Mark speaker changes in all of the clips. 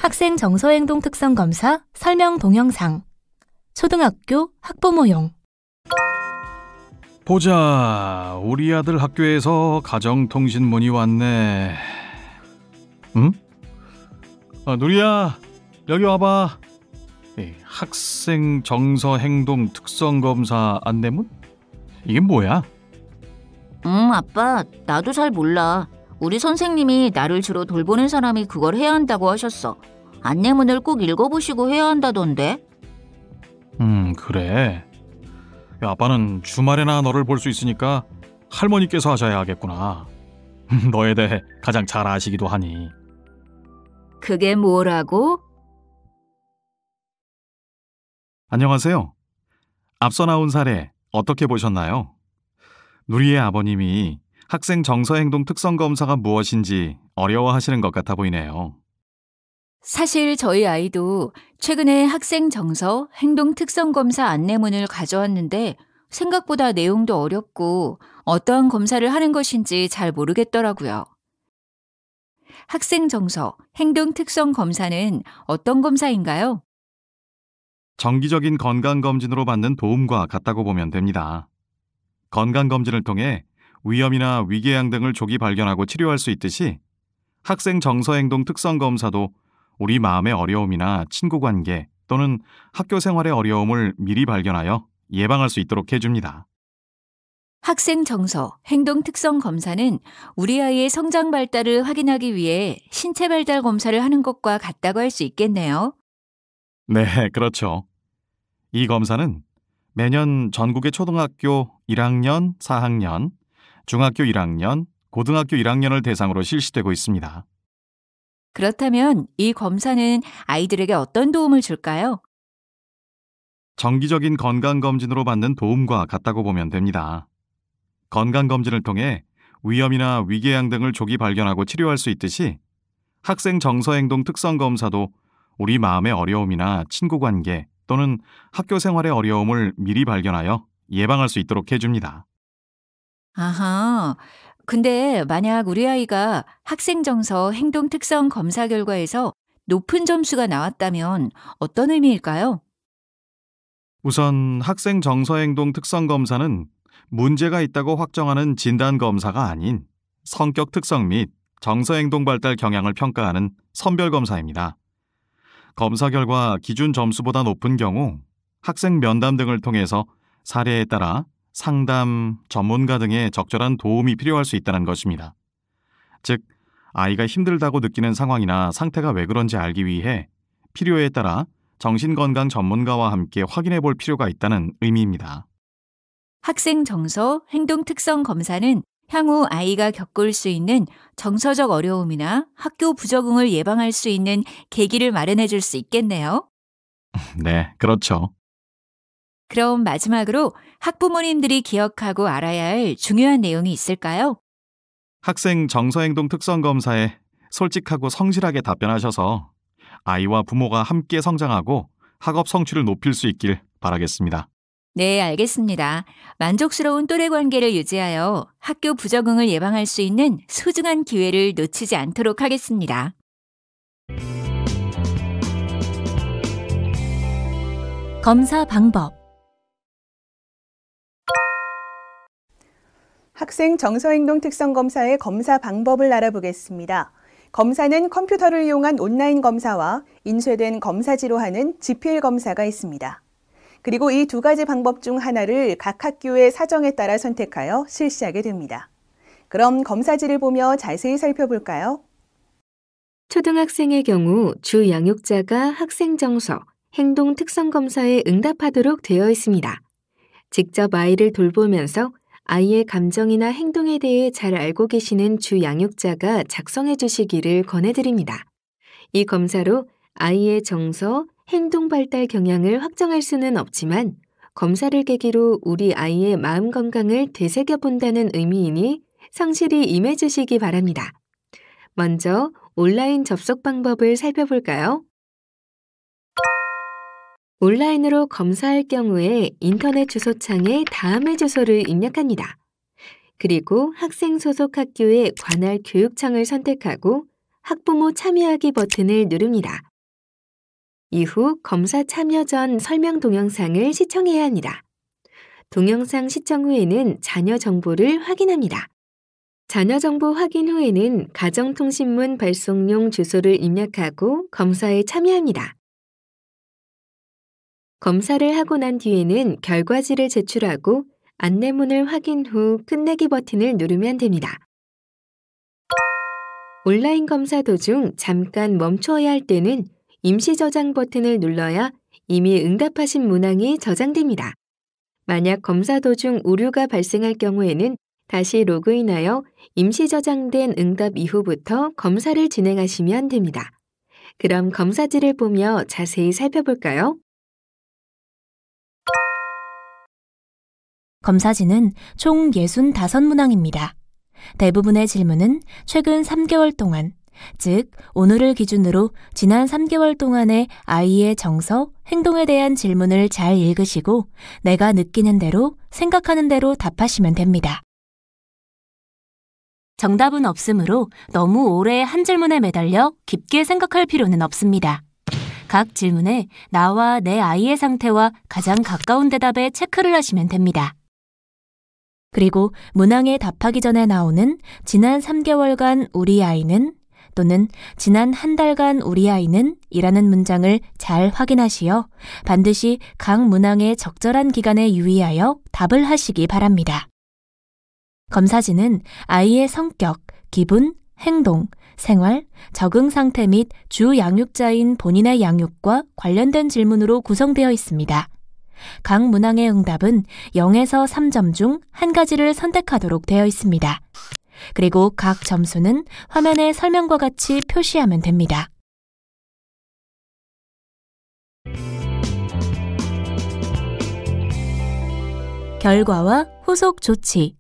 Speaker 1: 학생 정서행동 특성 검사 설명 동영상. 초등학교 학부모용.
Speaker 2: 보자, 우리 아들 학교에서 가정통신문이 왔네. 응? 누리야, 여기 와봐. 학생 정서 행동 특성 검사 안내문? 이게 뭐야?
Speaker 3: 아빠, 나도 잘 몰라. 우리 선생님이 나를 주로 돌보는 사람이 그걸 해야 한다고 하셨어. 안내문을 꼭 읽어보시고 해야 한다던데.
Speaker 2: 그래. 야, 아빠는 주말에나 너를 볼 수 있으니까 할머니께서 하셔야 하겠구나. 너에 대해 가장 잘 아시기도 하니.
Speaker 3: 그게 뭐라고?
Speaker 2: 안녕하세요. 앞서 나온 사례 어떻게 보셨나요? 누리의 아버님이 학생 정서행동 특성 검사가 무엇인지 어려워하시는 것 같아 보이네요.
Speaker 3: 사실 저희 아이도 최근에 학생 정서 행동 특성 검사 안내문을 가져왔는데 생각보다 내용도 어렵고 어떠한 검사를 하는 것인지 잘 모르겠더라고요. 학생 정서 행동 특성 검사는 어떤 검사인가요?
Speaker 2: 정기적인 건강검진으로 받는 도움과 같다고 보면 됩니다. 건강검진을 통해 위험이나 위궤양 등을 조기 발견하고 치료할 수 있듯이 학생 정서행동 특성 검사도 우리 마음의 어려움이나 친구관계 또는 학교 생활의 어려움을 미리 발견하여 예방할 수 있도록 해줍니다.
Speaker 3: 학생 정서 행동 특성 검사는 우리 아이의 성장 발달을 확인하기 위해 신체 발달 검사를 하는 것과 같다고 할 수 있겠네요.
Speaker 2: 네, 그렇죠. 이 검사는 매년 전국의 초등학교 1학년, 4학년, 중학교 1학년, 고등학교 1학년을 대상으로 실시되고 있습니다.
Speaker 3: 그렇다면 이 검사는 아이들에게 어떤 도움을 줄까요?
Speaker 2: 정기적인 건강검진으로 받는 도움과 같다고 보면 됩니다. 건강검진을 통해 위험이나 위궤양 등을 조기 발견하고 치료할 수 있듯이 학생 정서행동 특성 검사도 우리 마음의 어려움이나 친구관계 또는 학교 생활의 어려움을 미리 발견하여 예방할 수 있도록 해줍니다.
Speaker 3: 아하, 근데 만약 우리 아이가 학생 정서 행동 특성 검사 결과에서 높은 점수가 나왔다면 어떤 의미일까요?
Speaker 2: 우선 학생 정서행동 특성 검사는 문제가 있다고 확정하는 진단 검사가 아닌 성격 특성 및 정서행동 발달 경향을 평가하는 선별 검사입니다. 검사 결과 기준 점수보다 높은 경우 학생 면담 등을 통해서 사례에 따라 상담, 전문가 등의 적절한 도움이 필요할 수 있다는 것입니다. 즉, 아이가 힘들다고 느끼는 상황이나 상태가 왜 그런지 알기 위해 필요에 따라 정신건강 전문가와 함께 확인해 볼 필요가 있다는 의미입니다.
Speaker 3: 학생 정서 행동 특성 검사는 향후 아이가 겪을 수 있는 정서적 어려움이나 학교 부적응을 예방할 수 있는 계기를 마련해 줄 수 있겠네요.
Speaker 2: 네, 그렇죠.
Speaker 3: 그럼 마지막으로 학부모님들이 기억하고 알아야 할 중요한 내용이 있을까요?
Speaker 2: 학생 정서행동 특성 검사에 솔직하고 성실하게 답변하셔서 아이와 부모가 함께 성장하고 학업 성취를 높일 수 있길 바라겠습니다.
Speaker 3: 네, 알겠습니다. 만족스러운 또래 관계를 유지하여 학교 부적응을 예방할 수 있는 소중한 기회를 놓치지 않도록 하겠습니다.
Speaker 1: 검사 방법.
Speaker 4: 학생 정서행동 특성 검사의 검사 방법을 알아보겠습니다. 검사는 컴퓨터를 이용한 온라인 검사와 인쇄된 검사지로 하는 GPL 검사가 있습니다. 그리고 이 두 가지 방법 중 하나를 각 학교의 사정에 따라 선택하여 실시하게 됩니다. 그럼 검사지를 보며 자세히 살펴볼까요?
Speaker 5: 초등학생의 경우 주 양육자가 학생 정서, 행동 특성 검사에 응답하도록 되어 있습니다. 직접 아이를 돌보면서 아이의 감정이나 행동에 대해 잘 알고 계시는 주 양육자가 작성해 주시기를 권해드립니다. 이 검사로 아이의 정서, 행동 발달 경향을 확정할 수는 없지만 검사를 계기로 우리 아이의 마음 건강을 되새겨 본다는 의미이니 성실히 임해 주시기 바랍니다. 먼저 온라인 접속 방법을 살펴볼까요? 온라인으로 검사할 경우에 인터넷 주소창에 다음의 주소를 입력합니다. 그리고 학생 소속 학교의 관할 교육청을 선택하고 학부모 참여하기 버튼을 누릅니다. 이후 검사 참여 전 설명 동영상을 시청해야 합니다. 동영상 시청 후에는 자녀 정보를 확인합니다. 자녀 정보 확인 후에는 가정통신문 발송용 주소를 입력하고 검사에 참여합니다. 검사를 하고 난 뒤에는 결과지를 제출하고 안내문을 확인 후 끝내기 버튼을 누르면 됩니다. 온라인 검사 도중 잠깐 멈추어야 할 때는 임시 저장 버튼을 눌러야 이미 응답하신 문항이 저장됩니다. 만약 검사 도중 오류가 발생할 경우에는 다시 로그인하여 임시 저장된 응답 이후부터 검사를 진행하시면 됩니다. 그럼 검사지를 보며 자세히 살펴볼까요?
Speaker 1: 검사지는 총 65문항입니다. 대부분의 질문은 최근 3개월 동안, 즉 오늘을 기준으로 지난 3개월 동안의 아이의 정서, 행동에 대한 질문을 잘 읽으시고 내가 느끼는 대로, 생각하는 대로 답하시면 됩니다. 정답은 없으므로 너무 오래 한 질문에 매달려 깊게 생각할 필요는 없습니다. 각 질문에 나와 내 아이의 상태와 가장 가까운 대답에 체크를 하시면 됩니다. 그리고 문항에 답하기 전에 나오는 지난 3개월간 우리 아이는 또는 지난 한 달간 우리 아이는 이라는 문장을 잘 확인하시어 반드시 각 문항의 적절한 기간에 유의하여 답을 하시기 바랍니다. 검사지는 아이의 성격, 기분, 행동, 생활, 적응 상태 및 주 양육자인 본인의 양육과 관련된 질문으로 구성되어 있습니다. 각 문항의 응답은 0에서 3점 중 한 가지를 선택하도록 되어 있습니다. 그리고 각 점수는 화면의 설명과 같이 표시하면 됩니다. 결과와 후속 조치.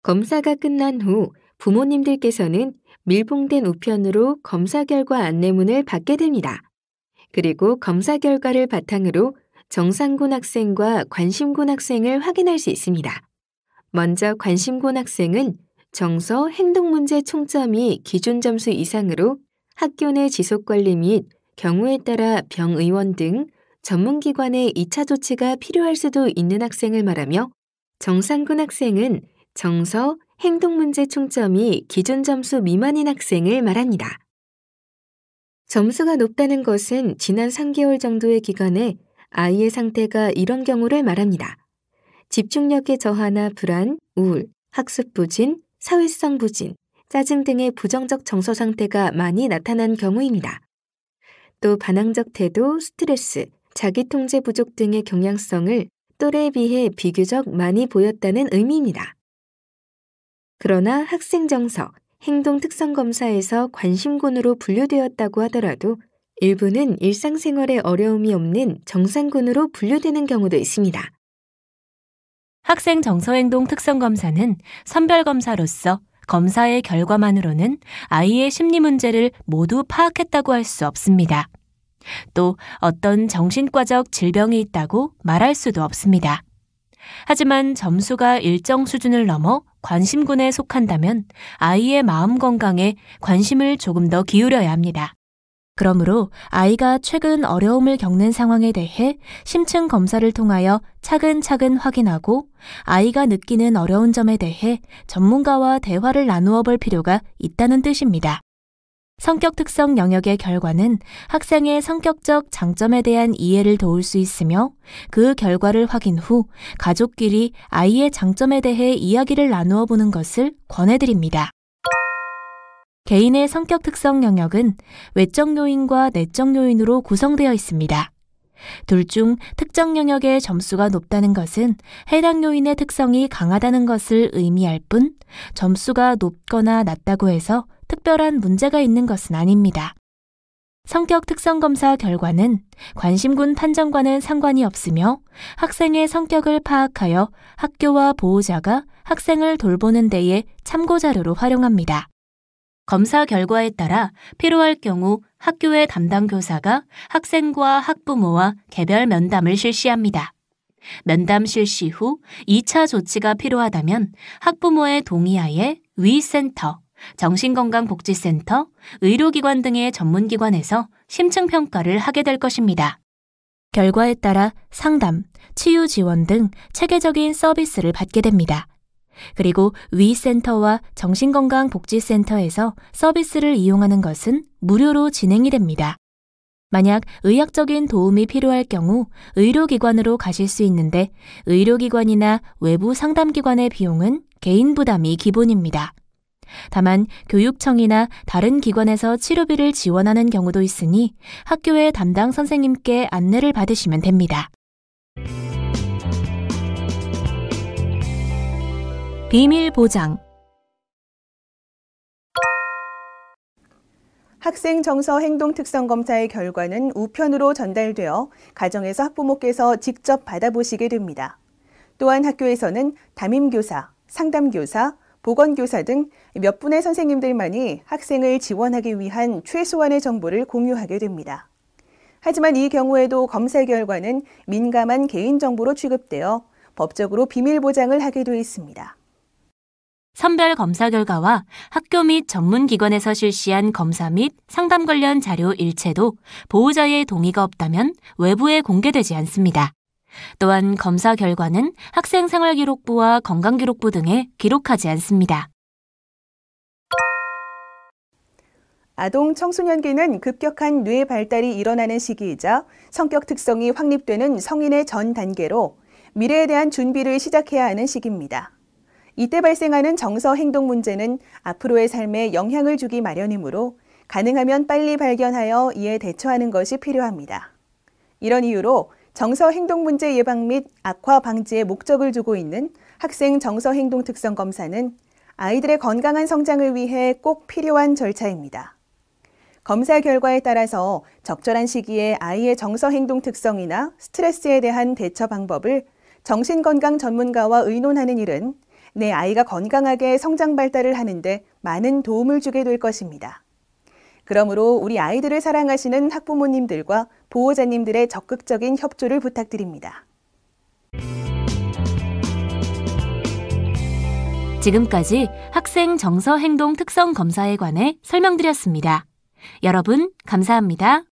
Speaker 5: 검사가 끝난 후 부모님들께서는 밀봉된 우편으로 검사 결과 안내문을 받게 됩니다. 그리고 검사 결과를 바탕으로 정상군 학생과 관심군 학생을 확인할 수 있습니다. 먼저 관심군 학생은 정서, 행동 문제 총점이 기준 점수 이상으로 학교 내 지속관리 및 경우에 따라 병의원 등 전문기관의 2차 조치가 필요할 수도 있는 학생을 말하며 정상군 학생은 정서, 행동 문제 총점이 기준 점수 미만인 학생을 말합니다. 점수가 높다는 것은 지난 3개월 정도의 기간에 아이의 상태가 이런 경우를 말합니다. 집중력의 저하나 불안, 우울, 학습 부진, 사회성 부진, 짜증 등의 부정적 정서 상태가 많이 나타난 경우입니다. 또 반항적 태도, 스트레스, 자기통제 부족 등의 경향성을 또래에 비해 비교적 많이 보였다는 의미입니다. 그러나 학생 정서, 행동 특성 검사에서 관심군으로 분류되었다고 하더라도 일부는 일상생활에 어려움이 없는 정상군으로 분류되는 경우도 있습니다.
Speaker 1: 학생 정서행동 특성 검사는 선별검사로서 검사의 결과만으로는 아이의 심리 문제를 모두 파악했다고 할 수 없습니다. 또 어떤 정신과적 질병이 있다고 말할 수도 없습니다. 하지만 점수가 일정 수준을 넘어 관심군에 속한다면 아이의 마음 건강에 관심을 조금 더 기울여야 합니다. 그러므로 아이가 최근 어려움을 겪는 상황에 대해 심층 검사를 통하여 차근차근 확인하고 아이가 느끼는 어려운 점에 대해 전문가와 대화를 나누어 볼 필요가 있다는 뜻입니다. 성격 특성 영역의 결과는 학생의 성격적 장점에 대한 이해를 도울 수 있으며 그 결과를 확인 후 가족끼리 아이의 장점에 대해 이야기를 나누어 보는 것을 권해드립니다. 개인의 성격 특성 영역은 외적 요인과 내적 요인으로 구성되어 있습니다. 둘 중 특정 영역의 점수가 높다는 것은 해당 요인의 특성이 강하다는 것을 의미할 뿐 점수가 높거나 낮다고 해서 특별한 문제가 있는 것은 아닙니다. 성격 특성 검사 결과는 관심군 판정과는 상관이 없으며 학생의 성격을 파악하여 학교와 보호자가 학생을 돌보는 데에 참고자료로 활용합니다. 검사 결과에 따라 필요할 경우 학교의 담당 교사가 학생과 학부모와 개별 면담을 실시합니다. 면담 실시 후 2차 조치가 필요하다면 학부모의 동의하에 위센터, 정신건강복지센터, 의료기관 등의 전문기관에서 심층평가를 하게 될 것입니다. 결과에 따라 상담, 치유 지원 등 체계적인 서비스를 받게 됩니다. 그리고 위 센터와 정신건강복지센터에서 서비스를 이용하는 것은 무료로 진행이 됩니다. 만약 의학적인 도움이 필요할 경우 의료기관으로 가실 수 있는데 의료기관이나 외부 상담기관의 비용은 개인 부담이 기본입니다. 다만 교육청이나 다른 기관에서 치료비를 지원하는 경우도 있으니 학교의 담당 선생님께 안내를 받으시면 됩니다. 비밀 보장.
Speaker 4: 학생 정서 행동 특성 검사의 결과는 우편으로 전달되어 가정에서 학부모께서 직접 받아보시게 됩니다. 또한 학교에서는 담임교사, 상담교사, 보건교사 등 몇 분의 선생님들만이 학생을 지원하기 위한 최소한의 정보를 공유하게 됩니다. 하지만 이 경우에도 검사 결과는 민감한 개인정보로 취급되어 법적으로 비밀 보장을 하게 돼 있습니다.
Speaker 1: 선별 검사 결과와 학교 및 전문기관에서 실시한 검사 및 상담 관련 자료 일체도 보호자의 동의가 없다면 외부에 공개되지 않습니다. 또한 검사 결과는 학생생활기록부와 건강기록부 등에 기록하지 않습니다.
Speaker 4: 아동 청소년기는 급격한 뇌 발달이 일어나는 시기이자 성격 특성이 확립되는 성인의 전 단계로 미래에 대한 준비를 시작해야 하는 시기입니다. 이때 발생하는 정서 행동 문제는 앞으로의 삶에 영향을 주기 마련이므로 가능하면 빨리 발견하여 이에 대처하는 것이 필요합니다. 이런 이유로 정서 행동 문제 예방 및 악화 방지에 목적을 두고 있는 학생 정서 행동 특성 검사는 아이들의 건강한 성장을 위해 꼭 필요한 절차입니다. 검사 결과에 따라서 적절한 시기에 아이의 정서 행동 특성이나 스트레스에 대한 대처 방법을 정신건강 전문가와 의논하는 일은 내 아이가 건강하게 성장 발달을 하는데 많은 도움을 주게 될 것입니다. 그러므로 우리 아이들을 사랑하시는 학부모님들과 보호자님들의 적극적인 협조를 부탁드립니다.
Speaker 1: 지금까지 학생 정서 행동 특성 검사에 관해 설명드렸습니다. 여러분, 감사합니다.